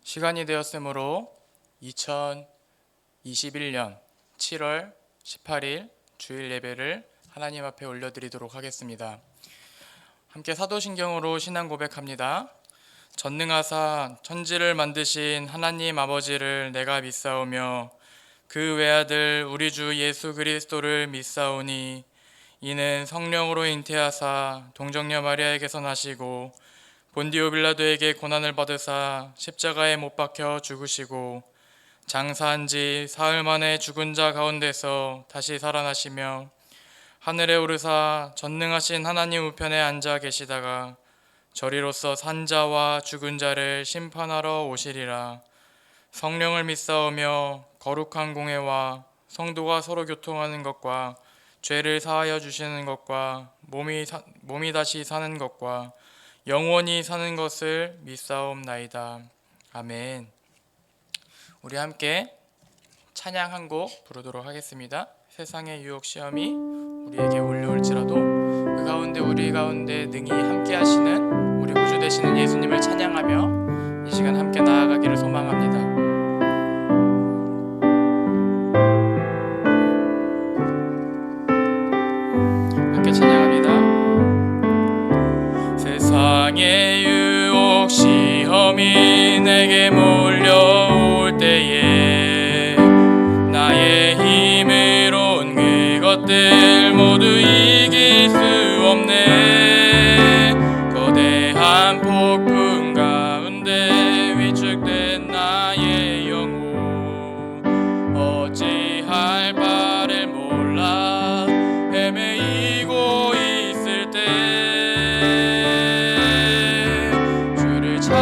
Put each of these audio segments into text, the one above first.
시간이 되었으므로 2021년 7월 18일 주일 예배를 하나님 앞에 올려드리도록 하겠습니다. 함께 사도신경으로 신앙 고백합니다. 전능하사 천지를 만드신 하나님 아버지를 내가 믿사오며 그 외아들 우리 주 예수 그리스도를 믿사오니 이는 성령으로 잉태하사 동정녀 마리아에게서 나시고 본디오 빌라도에게 고난을 받으사 십자가에 못 박혀 죽으시고 장사한 지 사흘 만에 죽은 자 가운데서 다시 살아나시며 하늘에 오르사 전능하신 하나님 우편에 앉아 계시다가 저리로서 산 자와 죽은 자를 심판하러 오시리라. 성령을 믿사오며 거룩한 공회와 성도가 서로 교통하는 것과 죄를 사하여 주시는 것과 몸이 다시 사는 것과 영원히 사는 것을 믿사옵나이다. 아멘. 우리 함께 찬양 한 곡 부르도록 하겠습니다. 세상의 유혹 시험이 우리에게 올려올지라도 그 가운데 우리 가운데 능히 함께 하시는 우리 구주 되시는 예수님을 찬양하며 이 시간 함께 나아가기를 소망합니다. 함께 찬양합니다. 세상의 유혹 시험이 내게 몰려올 때에 나의 힘으론 그것들 모두 이길 수 없네. 거대한 폭풍 가운데 위축된 나의 영혼 어찌할 바를 몰라 헤매이고 있을 때 주를 찬양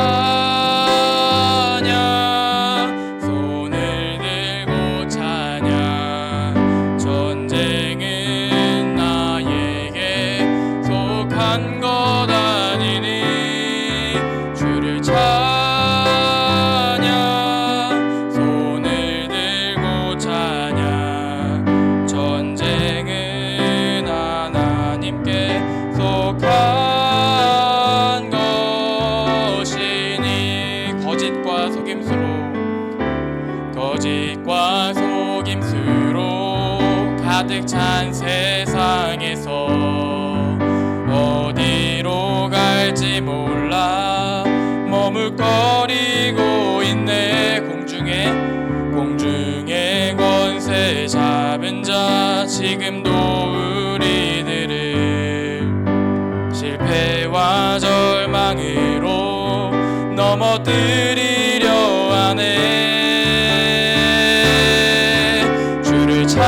손을 들고 찬양 전쟁은 나에게 속한 것 아니니 주를 찬양 손을 들고 찬양 전쟁은 하나님께 속한 것이니 거짓과 속임수로 가득 찬 세상에서 어디로 갈지 몰라 머뭇거리고 있네. 공중의 권세 잡은 자 지금도 우리들을 실패와 절망으로 넘어뜨리려 하네. 주를 찬양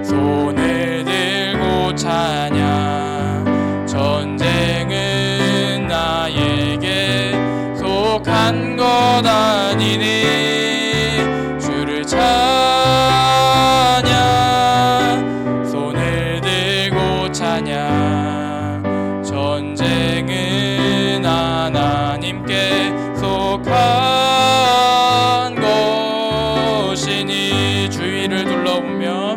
손을 들고 찬양 전쟁은 나에게 속한 것 아니니 주를 찬양 손을 들고 찬양 전쟁은 하나님께 속한 것이니 주위를 둘러보면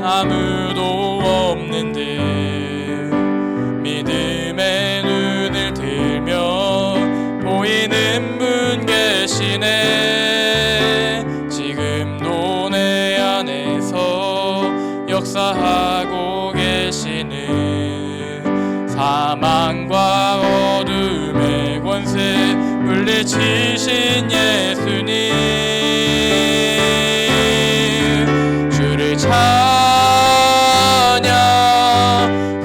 아무도 없는 듯 믿음의 눈을 들면 보이는 분 계시네. 지금도 내 안에서 역사하고 계시는 사망과 어둠의 권세 물리치신 예수님 주를 찬양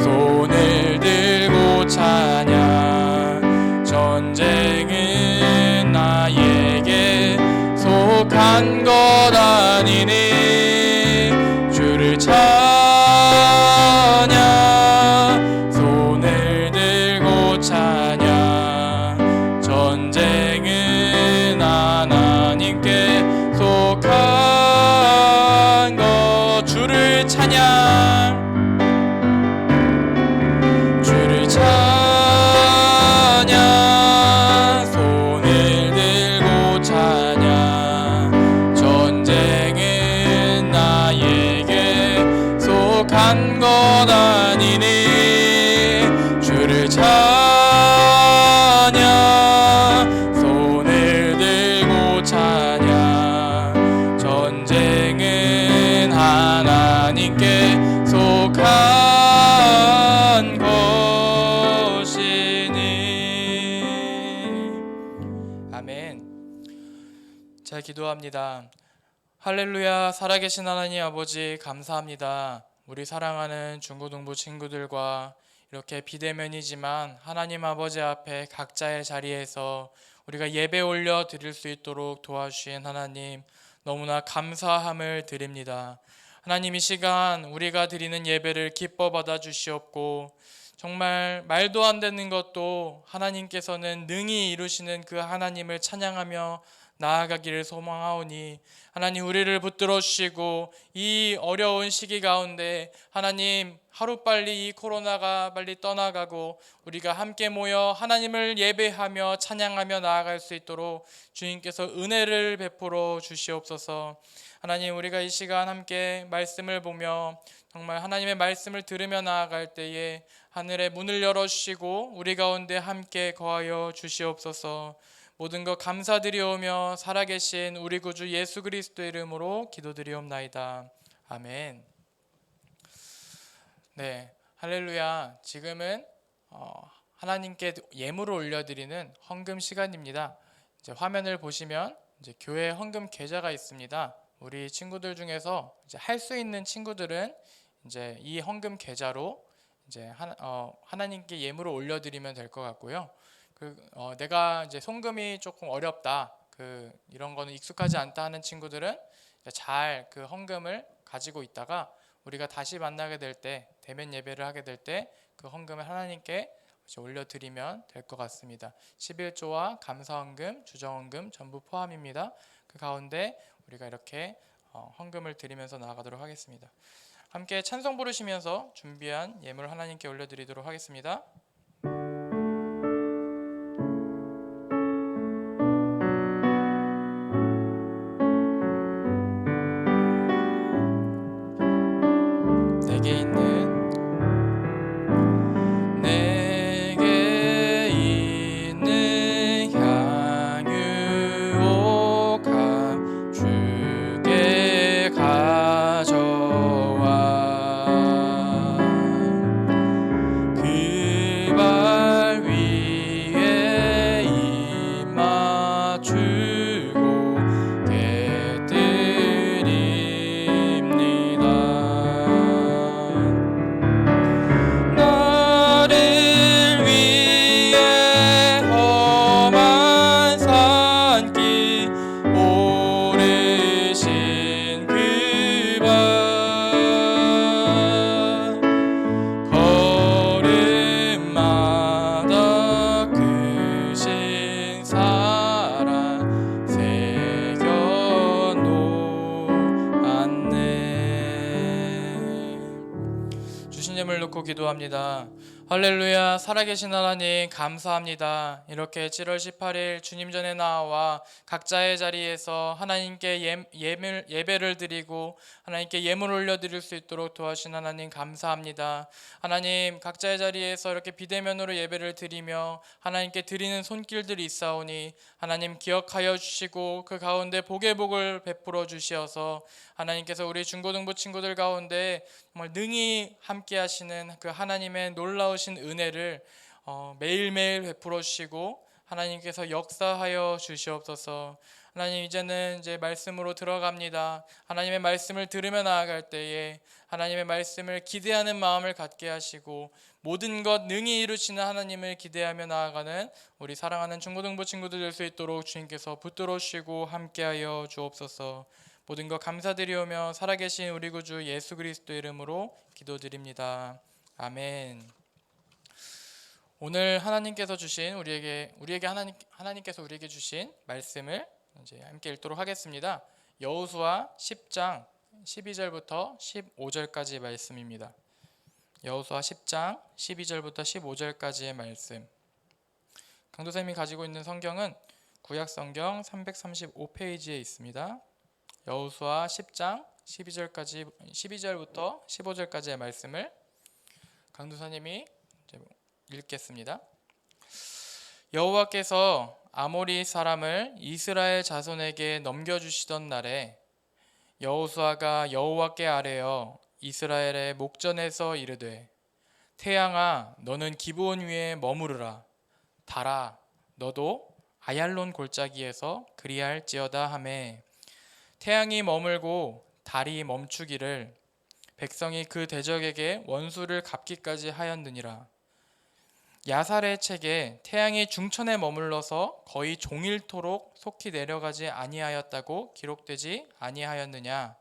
손을 들고 찬양 전쟁은 나에게 속한 것 아니니 주를 찬양 손을 들고 찬양 전쟁은 하나님께 기도합니다. 할렐루야, 살아계신 하나님 아버지 감사합니다. 우리 사랑하는 중고등부 친구들과 이렇게 비대면이지만 하나님 아버지 앞에 각자의 자리에서 우리가 예배 올려 드릴 수 있도록 도와주신 하나님 너무나 감사함을 드립니다. 하나님, 이 시간 우리가 드리는 예배를 기뻐 받아 주시옵고 정말 말도 안 되는 것도 하나님께서는 능히 이루시는 그 하나님을 찬양하며 나아가기를 소망하오니 하나님, 우리를 붙들어 주시고 이 어려운 시기 가운데 하나님 하루빨리 이 코로나가 빨리 떠나가고 우리가 함께 모여 하나님을 예배하며 찬양하며 나아갈 수 있도록 주님께서 은혜를 베풀어 주시옵소서. 하나님, 우리가 이 시간 함께 말씀을 보며 정말 하나님의 말씀을 들으며 나아갈 때에 하늘의 문을 열어주시고 우리 가운데 함께 거하여 주시옵소서. 모든 것 감사드리오며 살아계신 우리 구주 예수 그리스도의 이름으로 기도드리옵나이다. 아멘. 네, 할렐루야. 지금은 하나님께 예물을 올려드리는 헌금 시간입니다. 이제 화면을 보시면 이제 교회 헌금 계좌가 있습니다. 우리 친구들 중에서 이제 할 수 있는 친구들은 이제 이 헌금 계좌로 이제 하나님께 예물을 올려드리면 될 것 같고요. 내가 이제 송금이 조금 어렵다, 이런 거는 익숙하지 않다 하는 친구들은 잘 그 헌금을 가지고 있다가 우리가 다시 만나게 될 때, 대면 예배를 하게 될 때 그 헌금을 하나님께 올려드리면 될 것 같습니다. 11조와 감사헌금, 주정헌금 전부 포함입니다. 그 가운데 우리가 이렇게 헌금을 드리면서 나아가도록 하겠습니다. 함께 찬송 부르시면서 준비한 예물 하나님께 올려드리도록 하겠습니다. 내게 있는 향유오가 주께 가져와 그 발 위에 입 맞추고 깨뜨립니다. 나를 위해 험한 산길 오르신 그 발 걸음마다 크신 사랑 새겨 놓았네. 주신 예물 놓고 기도합니다. 할렐루야, 살아계신 하나님 감사합니다. 이렇게 7월 18일 주님 전에 나와 각자의 자리에서 하나님께 예배를 드리고 하나님께 예물 올려드릴 수 있도록 도와주신 하나님 감사합니다. 하나님, 각자의 자리에서 이렇게 비대면으로 예배를 드리며 하나님께 드리는 손길들이 있사오니 하나님 기억하여 주시고 그 가운데 복의 복을 베풀어 주시어서 하나님께서 우리 중고등부 친구들 가운데 정말 능히 함께 하시는 그 하나님의 놀라우신 은혜를 매일매일 베풀어 주시고 하나님께서 역사하여 주시옵소서. 하나님, 이제는 이제 말씀으로 들어갑니다. 하나님의 말씀을 들으며 나아갈 때에 하나님의 말씀을 기대하는 마음을 갖게 하시고 모든 것 능히 이루시는 하나님을 기대하며 나아가는 우리 사랑하는 중고등부 친구들 될 수 있도록 주님께서 붙들어 주시고 함께하여 주옵소서. 모든 것 감사드리오며 살아계신 우리 구주 예수 그리스도 이름으로 기도드립니다. 아멘. 오늘 하나님께서 주신 하나님께서 우리에게 주신 말씀을 이제 함께 읽도록 하겠습니다. 여호수아 10장 12절부터 15절까지의 말씀입니다. 여호수아 10장 12절부터 15절까지의 말씀. 강도쌤이 가지고 있는 성경은 구약성경 335페이지에 있습니다. 여호수아 10장 12절부터 15절까지의 말씀을 강도사님이 읽겠습니다. 여호와께서 아모리 사람을 이스라엘 자손에게 넘겨주시던 날에 여호수아가 여호와께 아뢰어 이스라엘의 목전에서 이르되 태양아 너는 기브온 위에 머무르라 달아 너도 아얄론 골짜기에서 그리할지어다 하매 태양이 머물고 달이 멈추기를 백성이 그 대적에게 원수를 갚기까지 하였느니라. 야살의 책에 태양이 중천에 머물러서 거의 종일토록 속히 내려가지 아니하였다고 기록되지 아니하였느냐.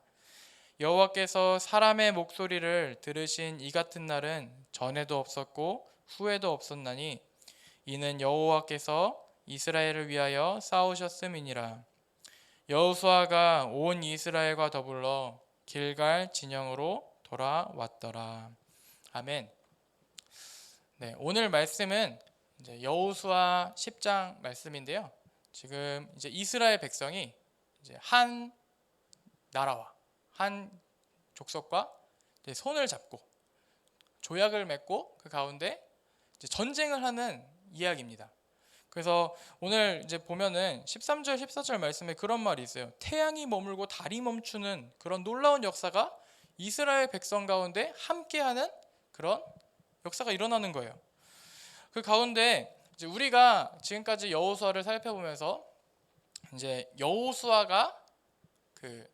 여호와께서 사람의 목소리를 들으신 이 같은 날은 전에도 없었고 후에도 없었나니 이는 여호와께서 이스라엘을 위하여 싸우셨음이니라. 여호수아가 온 이스라엘과 더불어 길갈 진영으로 돌아왔더라. 아멘. 네, 오늘 말씀은 이제 여호수아 10장 말씀인데요. 지금 이제 이스라엘 백성이 이제 한 나라와 한 족속과 이제 손을 잡고 조약을 맺고 그 가운데 이제 전쟁을 하는 이야기입니다. 그래서 오늘 이제 보면은 13절 14절 말씀에 그런 말이 있어요. 태양이 머물고 달이 멈추는 그런 놀라운 역사가 이스라엘 백성 가운데 함께하는 그런 역사가 일어나는 거예요. 그 가운데 이제 우리가 지금까지 여호수아를 살펴보면서 이제 여호수아가 그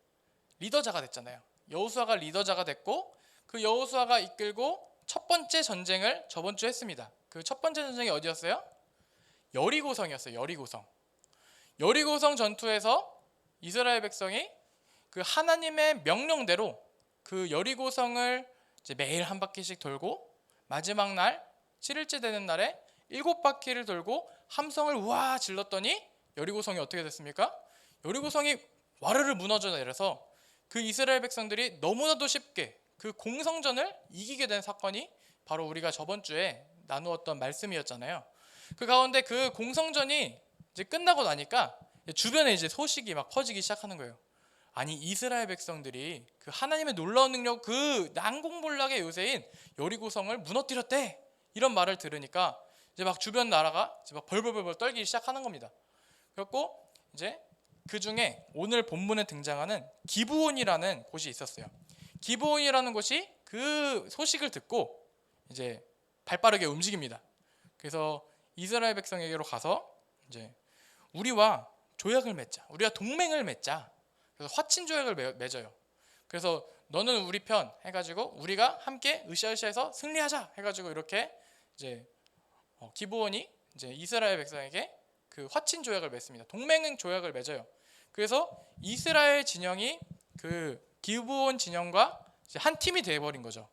리더자가 됐잖아요. 여호수아가 리더자가 됐고 그 여호수아가 이끌고 첫 번째 전쟁을 저번 주에 했습니다. 그 첫 번째 전쟁이 어디였어요? 여리고성이었어요. 여리고성 전투에서 이스라엘 백성이 그 하나님의 명령대로 그 여리고성을 이제 매일 한 바퀴씩 돌고 마지막 날 7일째 되는 날에 7바퀴를 돌고 함성을 우와 질렀더니 여리고성이 어떻게 됐습니까? 여리고성이 와르르 무너져 내려서 그 이스라엘 백성들이 너무나도 쉽게 그 공성전을 이기게 된 사건이 바로 우리가 저번 주에 나누었던 말씀이었잖아요. 그 가운데 그 공성전이 이제 끝나고 나니까 주변에 이제 소식이 막 퍼지기 시작하는 거예요. 아니 이스라엘 백성들이 그 하나님의 놀라운 능력 그 난공불락의 요새인 여리고성을 무너뜨렸대. 이런 말을 들으니까 이제 막 주변 나라가 이제 막 벌벌벌 떨기 시작하는 겁니다. 그래갖고 이제 그 중에 오늘 본문에 등장하는 기브온이라는 곳이 있었어요. 기브온이라는 곳이 그 소식을 듣고 이제 발빠르게 움직입니다. 그래서 이스라엘 백성에게로 가서 이제 우리와 조약을 맺자. 우리가 동맹을 맺자. 그래서 화친 조약을 맺어요. 그래서 너는 우리 편 해가지고 우리가 함께 으쌰으쌰해서 승리하자 해가지고 이렇게 이제 기브온이 이제 이스라엘 백성에게 그 화친 조약을 맺습니다. 동맹 조약을 맺어요. 그래서 이스라엘 진영이 그 기브온 진영과 이제 한 팀이 되어버린 거죠.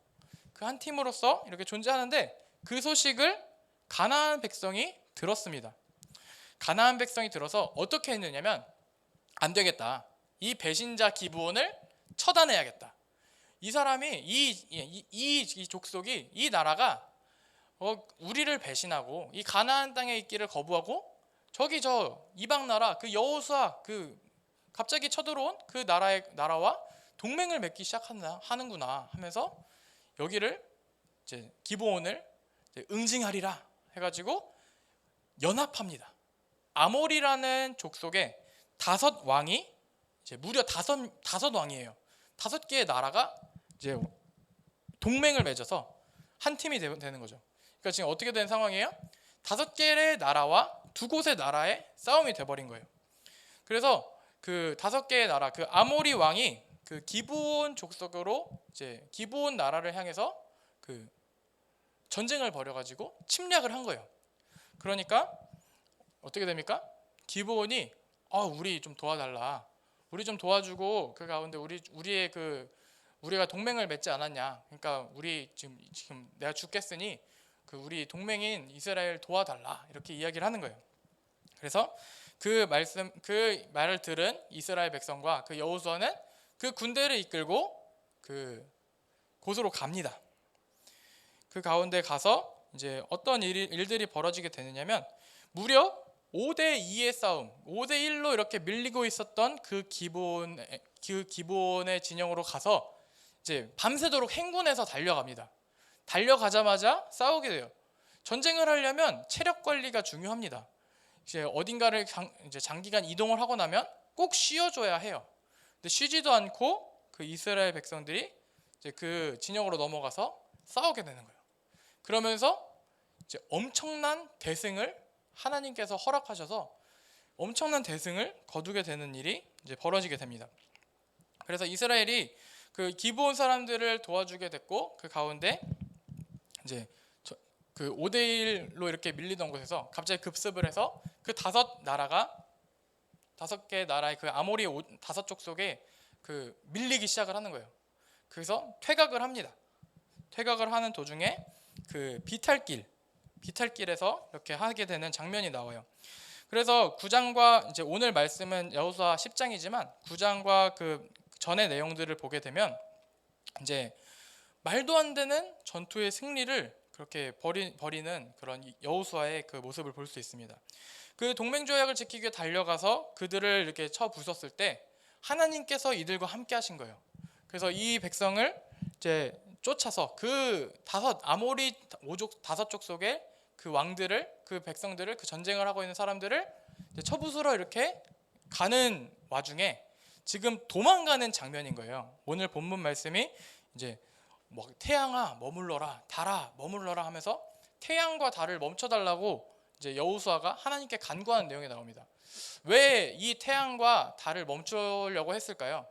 그 한 팀으로서 이렇게 존재하는데 그 소식을 가나안 백성이 들었습니다. 가나안 백성이 들어서 어떻게 했느냐면 안 되겠다. 이 배신자 기브온을 처단해야겠다. 이 사람이 이 족속이 이 나라가 우리를 배신하고 이 가나안 땅에 있기를 거부하고 저기 저 이방 나라 그 여호수아 그 갑자기 쳐들어온 그 나라와 동맹을 맺기 시작하는구나 하면서 여기를 이제 기브온을 이제 응징하리라 해가지고 연합합니다. 아몰이라는 족속의 5왕이 이제 무려 다섯 왕이에요. 5개의 나라가 이제 동맹을 맺어서 한 팀이 되는 거죠. 그러니까 지금 어떻게 된 상황이에요? 5개의 나라와 2곳의 나라의 싸움이 돼버린 거예요. 그래서 그 5개의 나라, 그 아모리 왕이 그 기브온 족속으로 이제 기브온 나라를 향해서 그 전쟁을 벌여가지고 침략을 한 거예요. 그러니까 어떻게 됩니까? 기브온이 우리 좀 도와달라. 우리 좀 도와주고 그 가운데 우리가 동맹을 맺지 않았냐. 그러니까 우리 지금 내가 죽겠으니 그 우리 동맹인 이스라엘 도와달라. 이렇게 이야기를 하는 거예요. 그래서 그 말을 들은 이스라엘 백성과 그 여호수아는 그 군대를 이끌고 그 곳으로 갑니다. 그 가운데 가서 이제 어떤 일들이 벌어지게 되느냐면 무려 5대2의 싸움, 5대1로 이렇게 밀리고 있었던 그 기브온의 진영으로 가서 이제 밤새도록 행군해서 달려갑니다. 달려가자마자 싸우게 돼요. 전쟁을 하려면 체력 관리가 중요합니다. 이제 어딘가를 이제 장기간 이동을 하고 나면 꼭 쉬어줘야 해요. 근데 쉬지도 않고 그 이스라엘 백성들이 이제 그 진영으로 넘어가서 싸우게 되는 거예요. 그러면서 이제 엄청난 대승을 하나님께서 허락하셔서 엄청난 대승을 거두게 되는 일이 이제 벌어지게 됩니다. 그래서 이스라엘이 그 기브온 사람들을 도와주게 됐고, 그 가운데 이제 그 5대1로 이렇게 밀리던 곳에서 갑자기 급습을 해서 그 다섯 개 나라의 그 아모리 다섯 족속에 그 밀리기 시작을 하는 거예요. 그래서 퇴각을 합니다. 퇴각을 하는 도중에 그 비탈길에서 이렇게 하게 되는 장면이 나와요. 그래서 9장과 이제 오늘 말씀은 여호수아 10장이지만 9장과 그 전의 내용들을 보게 되면 이제 말도 안 되는 전투의 승리를 그렇게 벌이는 그런 여호수아의 그 모습을 볼 수 있습니다. 그 동맹 조약을 지키기 위해 달려가서 그들을 이렇게 쳐 부쉈을 때 하나님께서 이들과 함께 하신 거예요. 그래서 이 백성을 이제 쫓아서 그 아모리 다섯 족속의 그 왕들을, 그 백성들을, 그 전쟁을 하고 있는 사람들을 쳐부수러 이렇게 가는 와중에 지금 도망가는 장면인 거예요. 오늘 본문 말씀이 이제 뭐 태양아 머물러라, 달아 머물러라 하면서 태양과 달을 멈춰달라고 이제 여호수아가 하나님께 간구하는 내용이 나옵니다. 왜 이 태양과 달을 멈추려고 했을까요?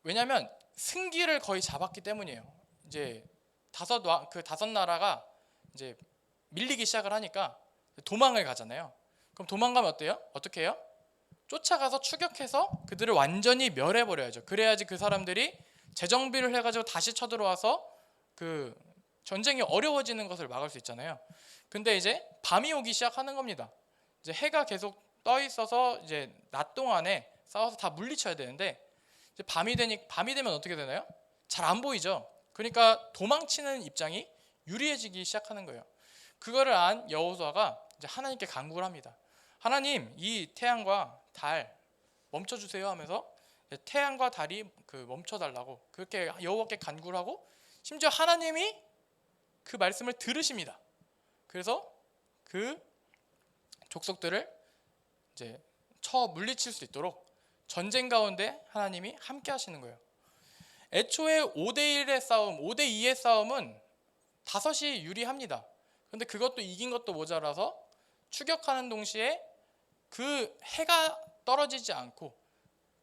왜냐하면 승기를 거의 잡았기 때문이에요. 이제 다섯 나라가 이제 밀리기 시작을 하니까 도망을 가잖아요. 그럼 도망가면 어때요? 어떻게 해요? 쫓아가서 추격해서 그들을 완전히 멸해버려야죠. 그래야지 그 사람들이 재정비를 해가지고 다시 쳐들어와서 그 전쟁이 어려워지는 것을 막을 수 있잖아요. 근데 이제 밤이 오기 시작하는 겁니다. 이제 해가 계속 떠 있어서 이제 낮 동안에 싸워서 다 물리쳐야 되는데 이제 밤이 되면 어떻게 되나요? 잘 안 보이죠. 그러니까 도망치는 입장이 유리해지기 시작하는 거예요. 그거를 안 여호수아가 이제 하나님께 간구를 합니다. 하나님, 이 태양과 달 멈춰주세요 하면서 태양과 달이 그 멈춰달라고 그렇게 여호와께 간구를 하고 심지어 하나님이 그 말씀을 들으십니다. 그래서 그 족속들을 이제 쳐 물리칠 수 있도록 전쟁 가운데 하나님이 함께 하시는 거예요. 애초에 5대1의 싸움, 5대2의 싸움은 다섯이 유리합니다. 그런데 그것도 이긴 것도 모자라서 추격하는 동시에 그 해가 떨어지지 않고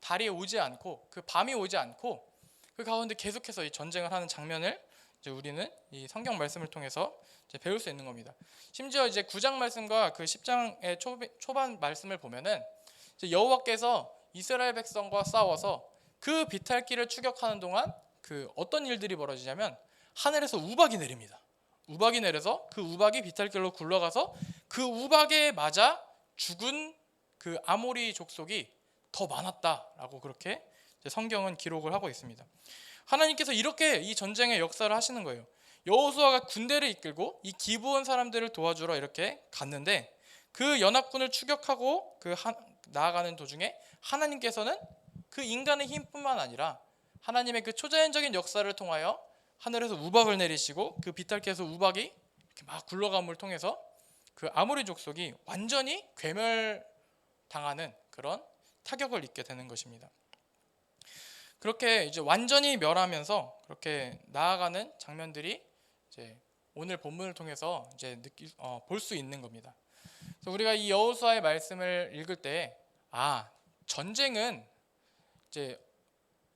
달이 오지 않고 그 밤이 오지 않고 그 가운데 계속해서 이 전쟁을 하는 장면을 이제 우리는 이 성경 말씀을 통해서 이제 배울 수 있는 겁니다. 심지어 이제 9장 말씀과 그 10장의 초반 말씀을 보면은 이제 여호와께서 이스라엘 백성과 싸워서 그 비탈길을 추격하는 동안 그 어떤 일들이 벌어지냐면 하늘에서 우박이 내립니다. 우박이 내려서 그 우박이 비탈길로 굴러가서 그 우박에 맞아 죽은 그 아모리 족속이 더 많았다라고 그렇게 성경은 기록을 하고 있습니다. 하나님께서 이렇게 이 전쟁의 역사를 하시는 거예요. 여호수아가 군대를 이끌고 이 기브온 사람들을 도와주러 이렇게 갔는데 그 연합군을 추격하고 나아가는 도중에 하나님께서는 그 인간의 힘뿐만 아니라 하나님의 그 초자연적인 역사를 통하여 하늘에서 우박을 내리시고 그 비탈길에서 우박이 이렇게 막 굴러감을 통해서 그 아모리 족속이 완전히 괴멸당하는 그런 타격을 입게 되는 것입니다. 그렇게 이제 완전히 멸하면서 그렇게 나아가는 장면들이 이제 오늘 본문을 통해서 이제 볼 수 있는 겁니다. 그래서 우리가 이 여호수아의 말씀을 읽을 때 전쟁은 이제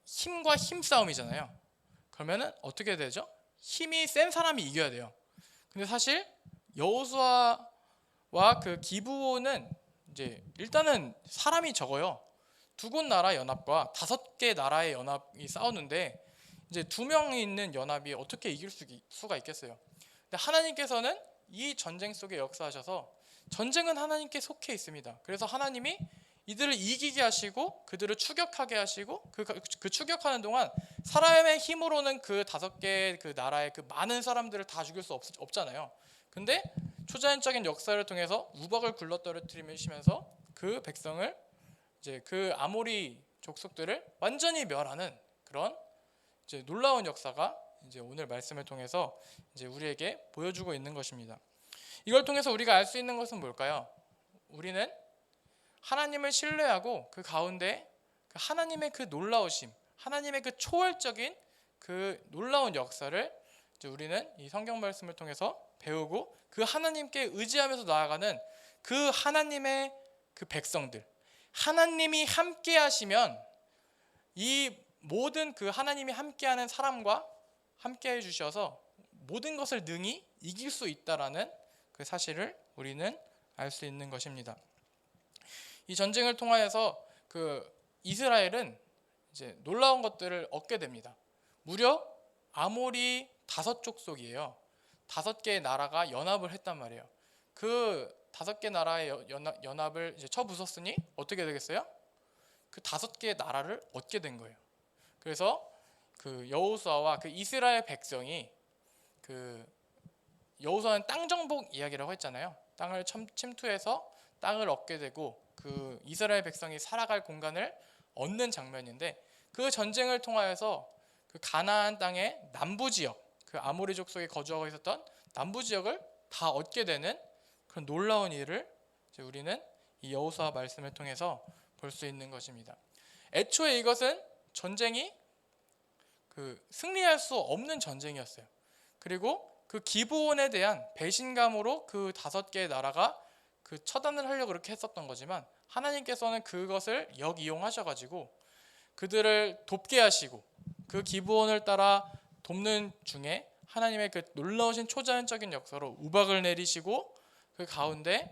힘과 힘 싸움이잖아요. 그러면은 어떻게 되죠? 힘이 센 사람이 이겨야 돼요. 근데 사실 여호수아와 그 기브온은 이제 일단은 사람이 적어요. 두 곳 나라 연합과 5개 나라의 연합이 싸우는데 이제 2명이 있는 연합이 어떻게 이길 수가 있겠어요. 근데 하나님께서는 이 전쟁 속에 역사하셔서 전쟁은 하나님께 속해 있습니다. 그래서 하나님이 이들을 이기게 하시고 그들을 추격하게 하시고 그 추격하는 동안 사람의 힘으로는 그 5개 그 나라의 그 많은 사람들을 다 죽일 수 없잖아요. 근데 초자연적인 역사를 통해서 우박을 굴러 떨어뜨리시면서 그 백성을 이제 그 아모리 족속들을 완전히 멸하는 그런 이제 놀라운 역사가 이제 오늘 말씀을 통해서 이제 우리에게 보여주고 있는 것입니다. 이걸 통해서 우리가 알 수 있는 것은 뭘까요? 우리는 하나님을 신뢰하고 그 가운데 하나님의 그 놀라우심, 하나님의 그 초월적인 그 놀라운 역사를 이제 우리는 이 성경 말씀을 통해서 배우고 그 하나님께 의지하면서 나아가는 그 하나님의 그 백성들, 하나님이 함께 하시면 이 모든 그 하나님이 함께하는 사람과 함께해 주셔서 모든 것을 능히 이길 수 있다라는 그 사실을 우리는 알 수 있는 것입니다. 이 전쟁을 통하여서 그 이스라엘은 이제 놀라운 것들을 얻게 됩니다. 무려 아모리 5족속이에요. 5개의 나라가 연합을 했단 말이에요. 그 5개 나라의 연합을 이제 쳐부쉈으니 어떻게 되겠어요? 그 5개의 나라를 얻게 된 거예요. 그래서 그 여호수아와 그 이스라엘 백성이 그 여호수아는 땅 정복 이야기라고 했잖아요. 땅을 침투해서 땅을 얻게 되고 그 이스라엘 백성이 살아갈 공간을 얻는 장면인데, 그 전쟁을 통하여서 그 가나안 땅의 남부 지역, 그 아모리 족속이 거주하고 있었던 남부 지역을 다 얻게 되는 그런 놀라운 일을 이제 우리는 이 여호수아 말씀을 통해서 볼 수 있는 것입니다. 애초에 이것은 전쟁이 그 승리할 수 없는 전쟁이었어요. 그리고 그 기브온에 대한 배신감으로 그 5개의 나라가 그 처단을 하려고 그렇게 했었던 거지만, 하나님께서는 그것을 역이용하셔가지고 그들을 돕게 하시고 그 기브온을 따라 돕는 중에 하나님의 그 놀라우신 초자연적인 역사로 우박을 내리시고 그 가운데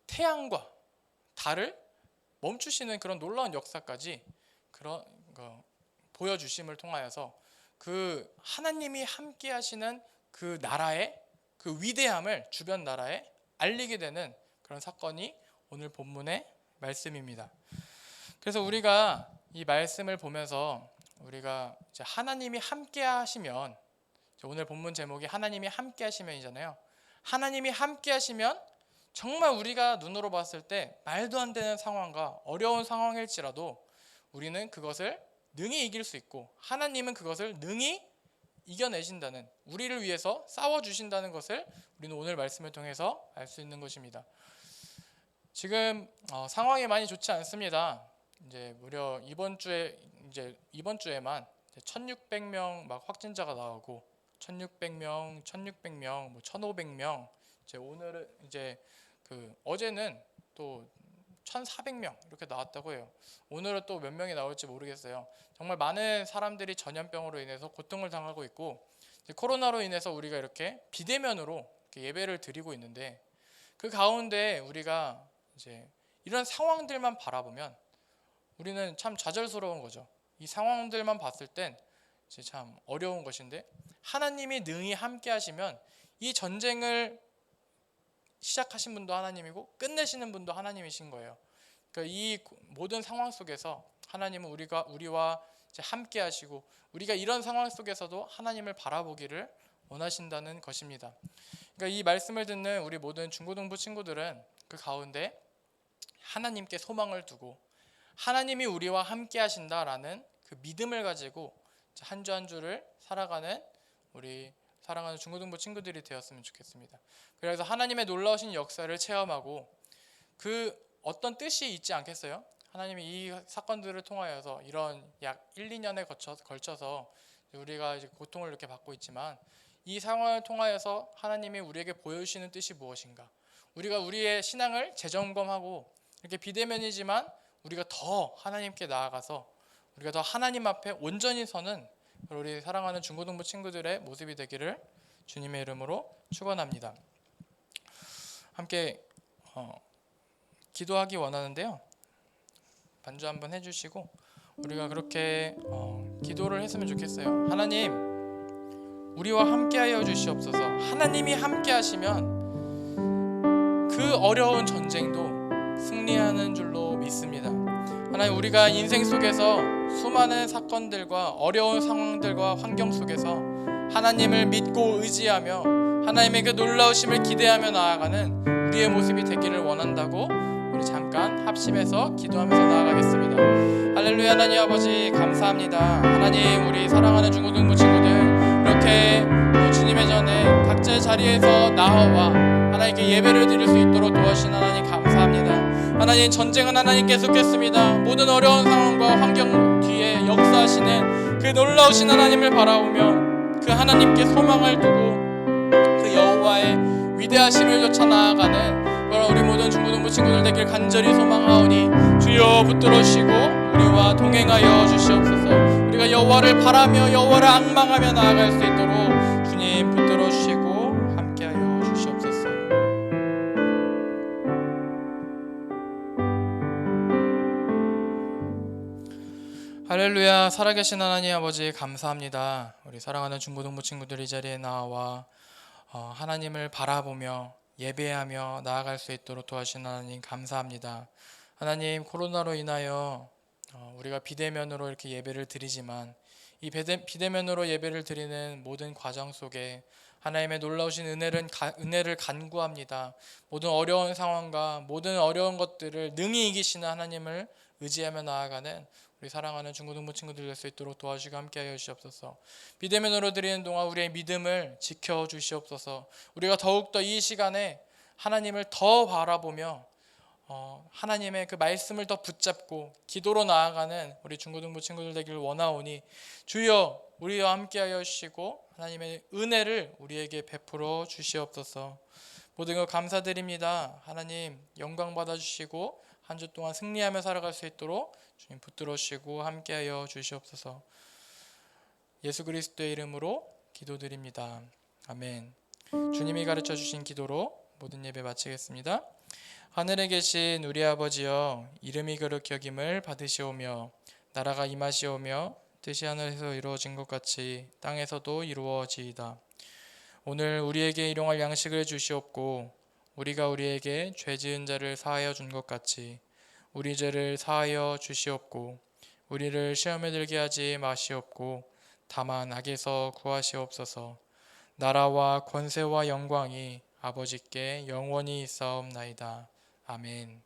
태양과 달을 멈추시는 그런 놀라운 역사까지 그런 보여주심을 통하여서 그 하나님이 함께 하시는 그 나라의 그 위대함을 주변 나라에 알리게 되는 그런 사건이 오늘 본문의 말씀입니다. 그래서 우리가 이 말씀을 보면서 우리가 이제 하나님이 함께 하시면, 오늘 본문 제목이 하나님이 함께 하시면이잖아요. 하나님이 함께 하시면 정말 우리가 눈으로 봤을 때 말도 안 되는 상황과 어려운 상황일지라도 우리는 그것을 능히 이길 수 있고, 하나님은 그것을 능히 이겨내신다는, 우리를 위해서 싸워주신다는 것을 우리는 오늘 말씀을 통해서 알 수 있는 것입니다. 지금 상황이 많이 좋지 않습니다. 이제 무려 이번 주에만 1,600명 막 확진자가 나오고 1,600명, 1,600명, 뭐 1,500명. 오늘은 어제는 또 1,400명 이렇게 나왔다고 해요. 오늘은 또 몇 명이 나올지 모르겠어요. 정말 많은 사람들이 전염병으로 인해서 고통을 당하고 있고, 코로나로 인해서 우리가 이렇게 비대면으로 이렇게 예배를 드리고 있는데, 그 가운데 우리가 이제 이런 상황들만 바라보면 우리는 참 좌절스러운 거죠. 이 상황들만 봤을 땐 이제 참 어려운 것인데, 하나님이 능히 함께 하시면 이 전쟁을 시작하신 분도 하나님이고 끝내시는 분도 하나님이신 거예요. 그러니까 이 모든 상황 속에서 하나님은 우리와 이제 함께 하시고, 우리가 이런 상황 속에서도 하나님을 바라보기를 원하신다는 것입니다. 그러니까 이 말씀을 듣는 우리 모든 중고등부 친구들은 그 가운데 하나님께 소망을 두고 하나님이 우리와 함께 하신다라는 그 믿음을 가지고 한 주 한 주를 살아가는 우리 사랑하는 중고등부 친구들이 되었으면 좋겠습니다. 그래서 하나님의 놀라우신 역사를 체험하고 그 어떤 뜻이 있지 않겠어요? 하나님이 이 사건들을 통하여서 이런 약 1, 2년에 걸쳐서 우리가 이제 고통을 이렇게 받고 있지만, 이 상황을 통하여서 하나님이 우리에게 보여주시는 뜻이 무엇인가? 우리가 우리의 신앙을 재점검하고 이렇게 비대면이지만 우리가 더 하나님께 나아가서 우리가 더 하나님 앞에 온전히 서는 우리 사랑하는 중고등부 친구들의 모습이 되기를 주님의 이름으로 축원합니다. 함께 기도하기 원하는데요. 반주 한번 해주시고 우리가 그렇게 기도를 했으면 좋겠어요. 하나님, 우리와 함께하여 주시옵소서. 하나님이 함께하시면 그 어려운 전쟁도 승리하는 줄로 믿습니다. 하나님, 우리가 인생 속에서 수많은 사건들과 어려운 상황들과 환경 속에서 하나님을 믿고 의지하며 하나님의 그 놀라우심을 기대하며 나아가는 우리의 모습이 되기를 원한다고 우리 잠깐 합심해서 기도하면서 나아가겠습니다. 할렐루야. 하나님 아버지 감사합니다. 하나님, 우리 사랑하는 중고등부 친구들 이렇게 주님의 전에 각자의 자리에서 나와 하나님께 예배를 드릴 수 있도록 도와주신 하나님 감사합니다. 하나님, 전쟁은 하나님 계속했습니다. 모든 어려운 상황과 환경 뒤에 역사하시는 그 놀라우신 하나님을 바라보며 그 하나님께 소망을 두고 그 여호와의 위대하심을 쫓아 나아가는 그런 우리 모든 중고등부 친구들 되길 간절히 소망하오니 주여 붙들어주시고 우리와 동행하여 주시옵소서. 우리가 여호와를 바라며 여호와를 앙망하며 나아갈 수 있도록 주님 붙들어주시고 함께하여 주시옵소서. 할렐루야. 살아계신 하나님 아버지 감사합니다. 우리 사랑하는 중고등부 친구들이 이 자리에 나와 하나님을 바라보며 예배하며 나아갈 수 있도록 도와주신 하나님 감사합니다. 하나님, 코로나로 인하여 우리가 비대면으로 이렇게 예배를 드리지만 이 비대면으로 예배를 드리는 모든 과정 속에 하나님의 놀라우신 은혜를 간구합니다. 모든 어려운 상황과 모든 어려운 것들을 능히 이기시는 하나님을 의지하며 나아가는 우리 사랑하는 중고등부 친구들 될 수 있도록 도와주시고 함께하여 주시옵소서. 비대면으로 드리는 동안 우리의 믿음을 지켜주시옵소서. 우리가 더욱더 이 시간에 하나님을 더 바라보며 하나님의 그 말씀을 더 붙잡고 기도로 나아가는 우리 중고등부 친구들 되기를 원하오니 주여 우리와 함께하여 주시고 하나님의 은혜를 우리에게 베풀어 주시옵소서. 모든 것 감사드립니다. 하나님 영광 받아주시고 한 주 동안 승리하며 살아갈 수 있도록 주님 붙들어 주시고 함께하여 주시옵소서. 예수 그리스도의 이름으로 기도드립니다. 아멘. 주님이 가르쳐 주신 기도로 모든 예배 마치겠습니다. 하늘에 계신 우리 아버지여, 이름이 거룩히 여김을 받으시오며 나라가 임하시오며 뜻이 하늘에서 이루어진 것 같이 땅에서도 이루어지이다. 오늘 우리에게 일용할 양식을 주시옵고 우리가 우리에게 죄 지은 자를 사하여 준 것 같이 우리 죄를 사하여 주시옵고 우리를 시험에 들게 하지 마시옵고 다만 악에서 구하시옵소서. 나라와 권세와 영광이 아버지께 영원히 있사옵나이다. 아멘.